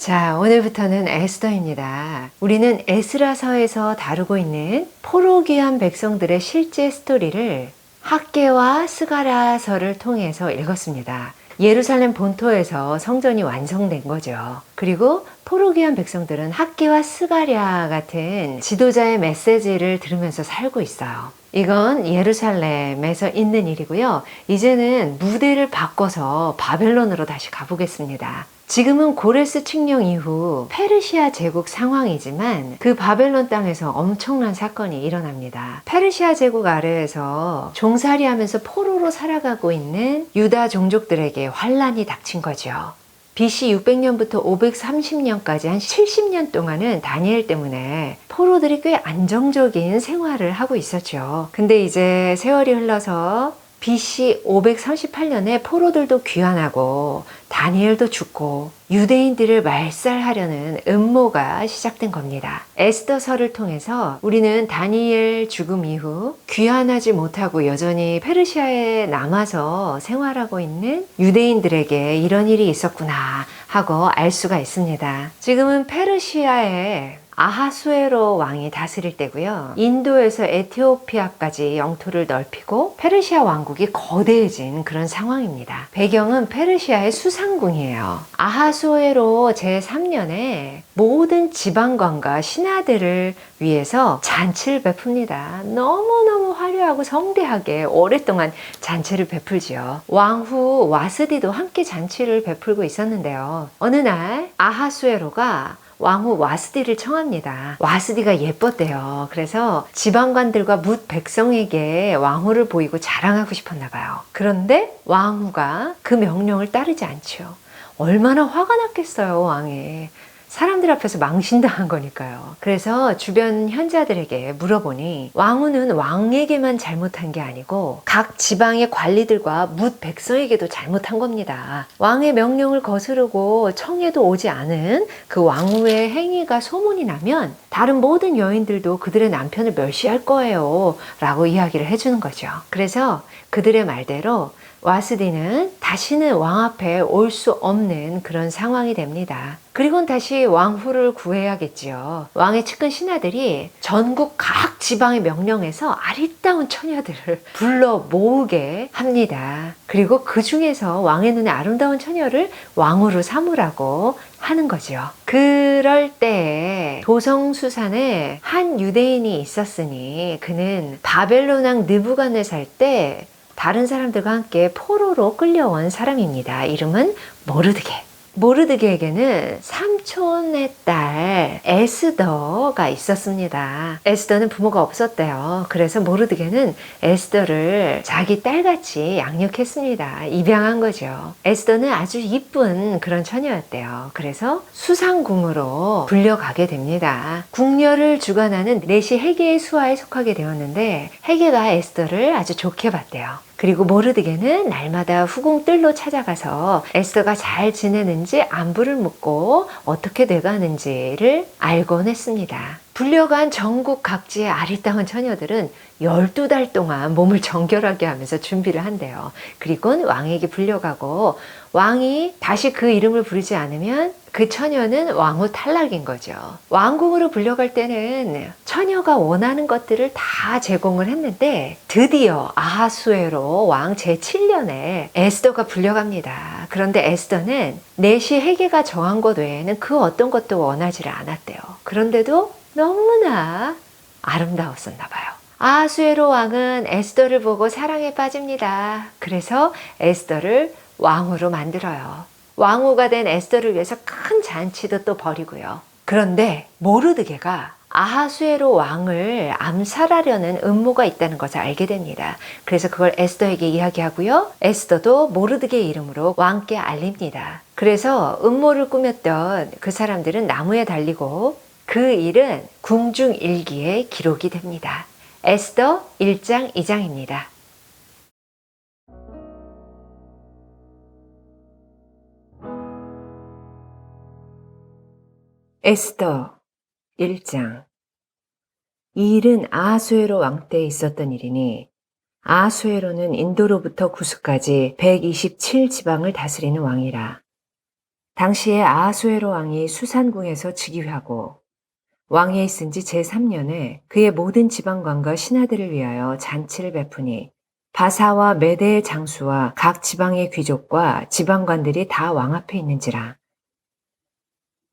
자, 오늘부터는 에스더입니다. 우리는 에스라서에서 다루고 있는 포로귀한 백성들의 실제 스토리를 학개와 스가랴서를 통해서 읽었습니다. 예루살렘 본토에서 성전이 완성된 거죠. 그리고 포로귀한 백성들은 학개와 스가랴 같은 지도자의 메시지를 들으면서 살고 있어요. 이건 예루살렘에서 있는 일이고요. 이제는 무대를 바꿔서 바벨론으로 다시 가보겠습니다. 지금은 고레스 칙령 이후 페르시아 제국 상황이지만 그 바벨론 땅에서 엄청난 사건이 일어납니다. 페르시아 제국 아래에서 종살이하면서 포로로 살아가고 있는 유다 종족들에게 환란이 닥친 거죠. BC 600년부터 530년까지 한 70년 동안은 다니엘 때문에 포로들이 꽤 안정적인 생활을 하고 있었죠. 근데 이제 세월이 흘러서 BC 538년에 포로들도 귀환하고 다니엘도 죽고 유대인들을 말살하려는 음모가 시작된 겁니다. 에스더서를 통해서 우리는 다니엘 죽음 이후 귀환하지 못하고 여전히 페르시아에 남아서 생활하고 있는 유대인들에게 이런 일이 있었구나 하고 알 수가 있습니다. 지금은 페르시아에 아하수에로 왕이 다스릴 때고요. 인도에서 에티오피아까지 영토를 넓히고 페르시아 왕국이 거대해진 그런 상황입니다. 배경은 페르시아의 수상궁이에요. 아하수에로 제3년에 모든 지방관과 신하들을 위해서 잔치를 베풉니다. 너무너무 화려하고 성대하게 오랫동안 잔치를 베풀지요. 왕후 와스디도 함께 잔치를 베풀고 있었는데요. 어느 날 아하수에로가 왕후 와스디를 청합니다. 와스디가 예뻤대요. 그래서 지방관들과 뭇 백성에게 왕후를 보이고 자랑하고 싶었나 봐요. 그런데 왕후가 그 명령을 따르지 않죠. 얼마나 화가 났겠어요, 왕이. 사람들 앞에서 망신당한 거니까요. 그래서 주변 현자들에게 물어보니 왕후는 왕에게만 잘못한 게 아니고 각 지방의 관리들과 뭇 백성에게도 잘못한 겁니다. 왕의 명령을 거스르고 청에도 오지 않은 그 왕후의 행위가 소문이 나면 다른 모든 여인들도 그들의 남편을 멸시할 거예요 라고 이야기를 해주는 거죠. 그래서 그들의 말대로 와스디는 다시는 왕 앞에 올 수 없는 그런 상황이 됩니다. 그리고는 다시 왕후를 구해야겠지요. 왕의 측근 신하들이 전국 각 지방의 명령에서 아리따운 처녀들을 불러 모으게 합니다. 그리고 그 중에서 왕의 눈에 아름다운 처녀를 왕후로 삼으라고 하는 거죠. 그럴 때에 도성수산에 한 유대인이 있었으니 그는 바벨론 왕 느부갓네살 때 다른 사람들과 함께 포로로 끌려온 사람입니다. 이름은 모르드게. 모르드게에게는 삼촌의 딸 에스더가 있었습니다. 에스더는 부모가 없었대요. 그래서 모르드게는 에스더를 자기 딸같이 양육했습니다. 입양한 거죠. 에스더는 아주 이쁜 그런 처녀였대요. 그래서 수상궁으로 불려가게 됩니다. 궁녀를 주관하는 넷이 헤게의 수하에 속하게 되었는데 헤게가 에스더를 아주 좋게 봤대요. 그리고 모르드게는 날마다 후궁뜰로 찾아가서 에스더가 잘 지내는지 안부를 묻고 어떻게 돼가는지를 알곤 했습니다. 불려간 전국 각지의 아리따운 처녀들은 12달 동안 몸을 정결하게 하면서 준비를 한대요. 그리고 왕에게 불려가고 왕이 다시 그 이름을 부르지 않으면 그 처녀는 왕후 탈락인 거죠. 왕궁으로 불려갈 때는 처녀가 원하는 것들을 다 제공을 했는데 드디어 아하수에로 왕 제7년에 에스더가 불려갑니다. 그런데 에스더는 넷이 헤게가 정한 것 외에는 그 어떤 것도 원하지를 않았대요. 그런데도 너무나 아름다웠었나 봐요. 아하수에로 왕은 에스더를 보고 사랑에 빠집니다. 그래서 에스더를 왕후로 만들어요. 왕후가 된 에스더를 위해서 큰 잔치도 또 벌이고요. 그런데 모르드게가 아하수에로 왕을 암살하려는 음모가 있다는 것을 알게 됩니다. 그래서 그걸 에스더에게 이야기하고요. 에스더도 모르드게 이름으로 왕께 알립니다. 그래서 음모를 꾸몄던 그 사람들은 나무에 달리고 그 일은 궁중일기에 기록이 됩니다. 에스더 1장 2장입니다. 에스더 1장. 이 일은 아하수에로 왕 때에 있었던 일이니 아하수에로는 인도로부터 구스까지 127 지방을 다스리는 왕이라. 당시에 아하수에로 왕이 수산궁에서 즉위하고 왕위에 있은 지 제3년에 그의 모든 지방관과 신하들을 위하여 잔치를 베푸니 바사와 메대의 장수와 각 지방의 귀족과 지방관들이 다 왕 앞에 있는지라.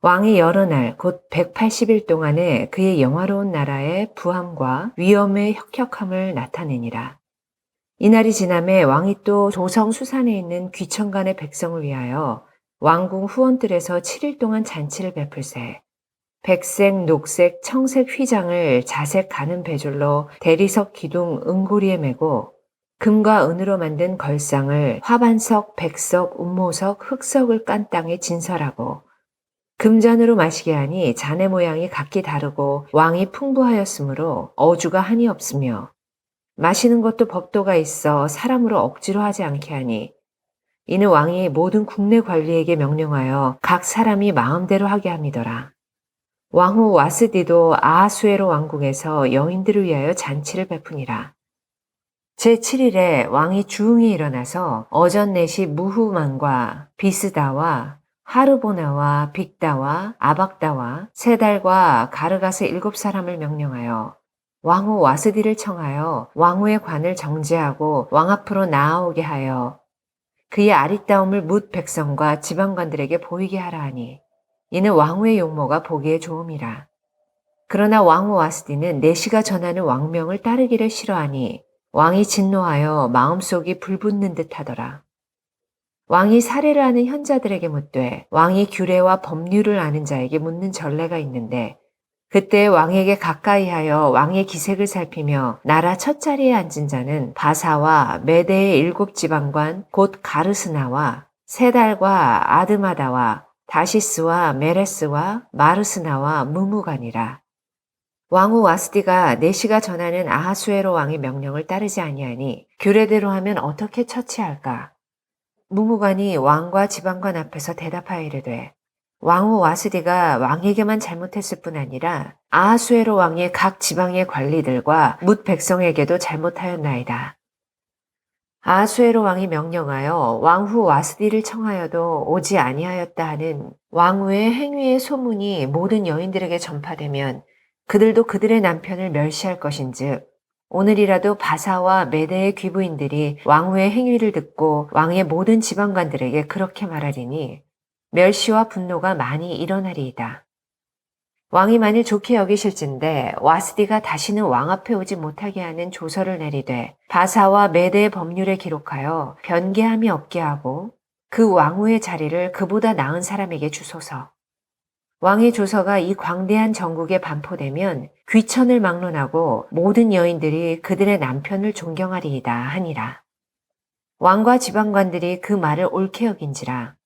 왕이 여러 날 곧 180일 동안에 그의 영화로운 나라의 부함과 위엄의 혁혁함을 나타내니라. 이날이 지남에 왕이 또 조성 수산에 있는 귀천간의 백성을 위하여 왕궁 후원들에서 7일 동안 잔치를 베풀세 백색, 녹색, 청색 휘장을 자색 가는 배줄로 대리석 기둥 은고리에 메고 금과 은으로 만든 걸상을 화반석, 백석, 운모석, 흑석을 깐 땅에 진설하고 금잔으로 마시게 하니 잔의 모양이 각기 다르고 왕이 풍부하였으므로 어주가 한이 없으며 마시는 것도 법도가 있어 사람으로 억지로 하지 않게 하니 이는 왕이 모든 국내 관리에게 명령하여 각 사람이 마음대로 하게 함이더라. 왕후 와스디도 아하수에로 왕궁에서 여인들을 위하여 잔치를 베푸니라. 제7일에 왕이 주흥이 일어나서 어전넷이 무후만과 비스다와 하르보나와 빅다와 아박다와 세달과 가르가스 7사람을 명령하여 왕후 와스디를 청하여 왕후의 관을 정제하고 왕 앞으로 나아오게 하여 그의 아리따움을 뭇 백성과 지방관들에게 보이게 하라 하니 이는 왕후의 용모가 보기에 좋음이라. 그러나 왕후 와스디는 내시가 전하는 왕명을 따르기를 싫어하니 왕이 진노하여 마음속이 불붙는 듯 하더라. 왕이 사례를 아는 현자들에게 묻되 왕이 규례와 법률을 아는 자에게 묻는 전례가 있는데 그때 왕에게 가까이 하여 왕의 기색을 살피며 나라 첫 자리에 앉은 자는 바사와 메대의 7지방관 곧 가르스나와 세달과 아드마다와 다시스와 메레스와 마르스나와 무무간이라. 왕후 와스디가 내시가 전하는 아하수에로 왕의 명령을 따르지 아니하니 규례대로 하면 어떻게 처치할까? 무무간이 왕과 지방관 앞에서 대답하여 이르되 왕후 와스디가 왕에게만 잘못했을 뿐 아니라 아하수에로 왕의 각 지방의 관리들과 뭇 백성에게도 잘못하였나이다. 아하수에로 왕이 명령하여 왕후 와스디를 청하여도 오지 아니하였다 하는 왕후의 행위의 소문이 모든 여인들에게 전파되면 그들도 그들의 남편을 멸시할 것인즉 오늘이라도 바사와 메대의 귀부인들이 왕후의 행위를 듣고 왕의 모든 지방관들에게 그렇게 말하리니 멸시와 분노가 많이 일어나리이다. 왕이 만일 좋게 여기실진데 와스디가 다시는 왕 앞에 오지 못하게 하는 조서를 내리되 바사와 메대의 법률에 기록하여 변개함이 없게 하고 그 왕후의 자리를 그보다 나은 사람에게 주소서. 왕의 조서가 이 광대한 전국에 반포되면 귀천을 막론하고 모든 여인들이 그들의 남편을 존경하리이다 하니라. 왕과 지방관들이 그 말을 옳게 여긴지라.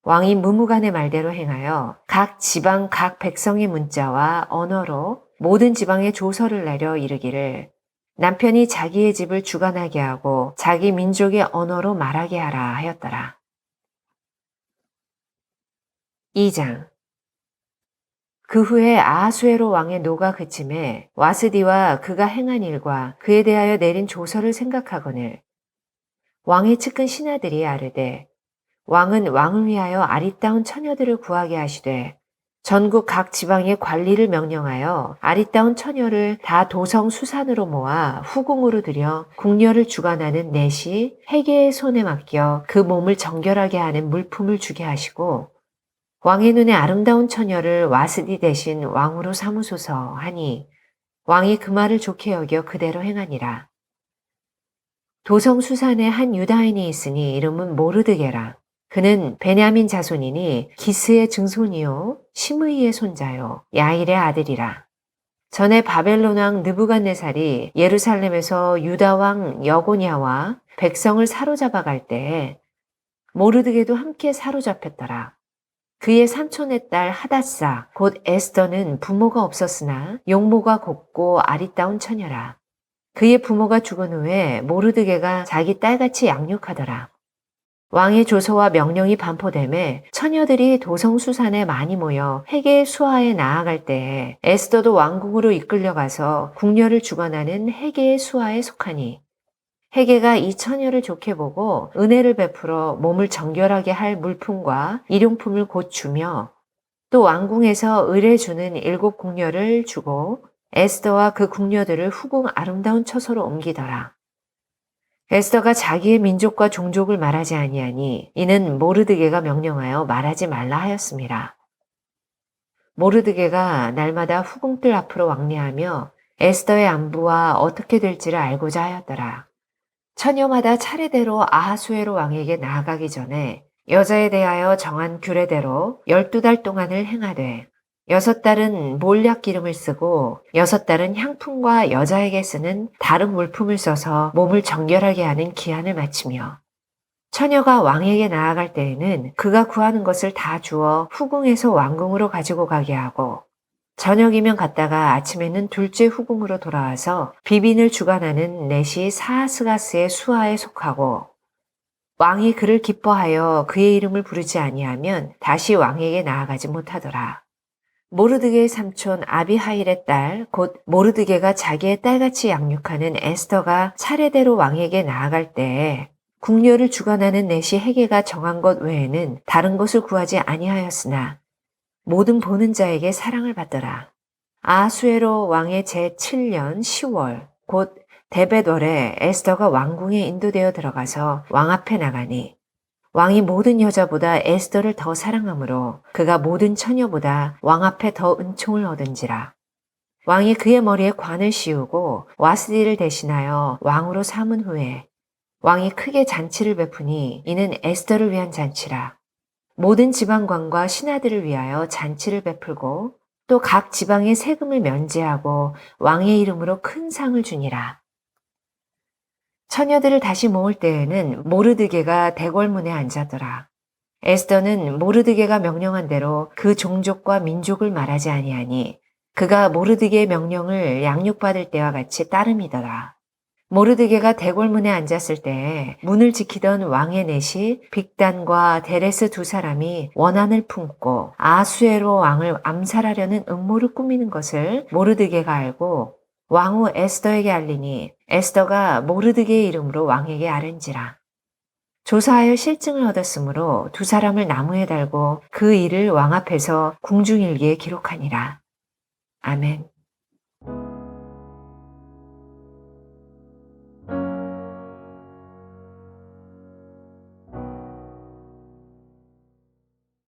왕이 무무간의 말대로 행하여 각 지방 각 백성의 문자와 언어로 모든 지방에 조서를 내려 이르기를 남편이 자기의 집을 주관하게 하고 자기 민족의 언어로 말하게 하라 하였더라. 2장. 그 후에 아하수에로 왕의 노가 그침에 와스디와 그가 행한 일과 그에 대하여 내린 조서를 생각하거늘 왕의 측근 신하들이 아르되 왕은 왕을 위하여 아리따운 처녀들을 구하게 하시되 전국 각 지방의 관리를 명령하여 아리따운 처녀를 다 도성 수산으로 모아 후궁으로 들여 궁녀를 주관하는 내시 해계의 손에 맡겨 그 몸을 정결하게 하는 물품을 주게 하시고 왕의 눈에 아름다운 처녀를 와스디 대신 왕으로 삼으소서 하니 왕이 그 말을 좋게 여겨 그대로 행하니라. 도성 수산에 한 유다인이 있으니 이름은 모르드게라. 그는 베냐민 자손이니 기스의 증손이요 시므이의 손자요 야일의 아들이라. 전에 바벨론 왕 느부갓네살이 예루살렘에서 유다 왕 여고냐와 백성을 사로잡아 갈 때에 모르드게도 함께 사로잡혔더라. 그의 삼촌의 딸 하닷사 곧 에스더는 부모가 없었으나 용모가 곱고 아리따운 처녀라. 그의 부모가 죽은 후에 모르드게가 자기 딸같이 양육하더라. 왕의 조서와 명령이 반포되매 처녀들이 도성수산에 많이 모여 해계의 수하에 나아갈 때에 에스더도 왕궁으로 이끌려가서 궁녀를 주관하는 해계의 수하에 속하니 헤게가 이 처녀를 좋게 보고 은혜를 베풀어 몸을 정결하게 할 물품과 일용품을 곧 주며 또 왕궁에서 의뢰 주는 7궁녀를 주고 에스더와 그 궁녀들을 후궁 아름다운 처소로 옮기더라. 에스더가 자기의 민족과 종족을 말하지 아니하니 이는 모르드게가 명령하여 말하지 말라 하였습니다. 모르드게가 날마다 후궁들 앞으로 왕래하며 에스더의 안부와 어떻게 될지를 알고자 하였더라. 처녀마다 차례대로 아하수에로 왕에게 나아가기 전에 여자에 대하여 정한 규례대로 12달 동안을 행하되 6달은 몰약 기름을 쓰고 6달은 향품과 여자에게 쓰는 다른 물품을 써서 몸을 정결하게 하는 기한을 마치며 처녀가 왕에게 나아갈 때에는 그가 구하는 것을 다 주어 후궁에서 왕궁으로 가지고 가게 하고 저녁이면 갔다가 아침에는 둘째 후궁으로 돌아와서 비빈을 주관하는 넷이 사하스가스의 수하에 속하고 왕이 그를 기뻐하여 그의 이름을 부르지 아니하면 다시 왕에게 나아가지 못하더라. 모르드게의 삼촌 아비하일의 딸, 곧 모르드게가 자기의 딸같이 양육하는 에스더가 차례대로 왕에게 나아갈 때에 궁녀를 주관하는 넷이 헤게가 정한 것 외에는 다른 것을 구하지 아니하였으나 모든 보는 자에게 사랑을 받더라. 아하수에로 왕의 제7년 10월 곧 데벳월에 에스더가 왕궁에 인도되어 들어가서 왕 앞에 나가니 왕이 모든 여자보다 에스더를 더 사랑하므로 그가 모든 처녀보다 왕 앞에 더 은총을 얻은지라. 왕이 그의 머리에 관을 씌우고 와스디를 대신하여 왕으로 삼은 후에 왕이 크게 잔치를 베푸니 이는 에스더를 위한 잔치라. 모든 지방관과 신하들을 위하여 잔치를 베풀고 또 각 지방의 세금을 면제하고 왕의 이름으로 큰 상을 주니라. 처녀들을 다시 모을 때에는 모르드게가 대궐문에 앉았더라. 에스더는 모르드게가 명령한 대로 그 종족과 민족을 말하지 아니하니 그가 모르드게의 명령을 양육받을 때와 같이 따름이더라. 모르드게가 대궐문에 앉았을 때에 문을 지키던 왕의 넷이 빅단과 데레스 2사람이 원한을 품고 아수에로 왕을 암살하려는 음모를 꾸미는 것을 모르드게가 알고 왕후 에스더에게 알리니 에스더가 모르드게의 이름으로 왕에게 아른지라. 조사하여 실증을 얻었으므로 2사람을 나무에 달고 그 일을 왕 앞에서 궁중일기에 기록하니라. 아멘.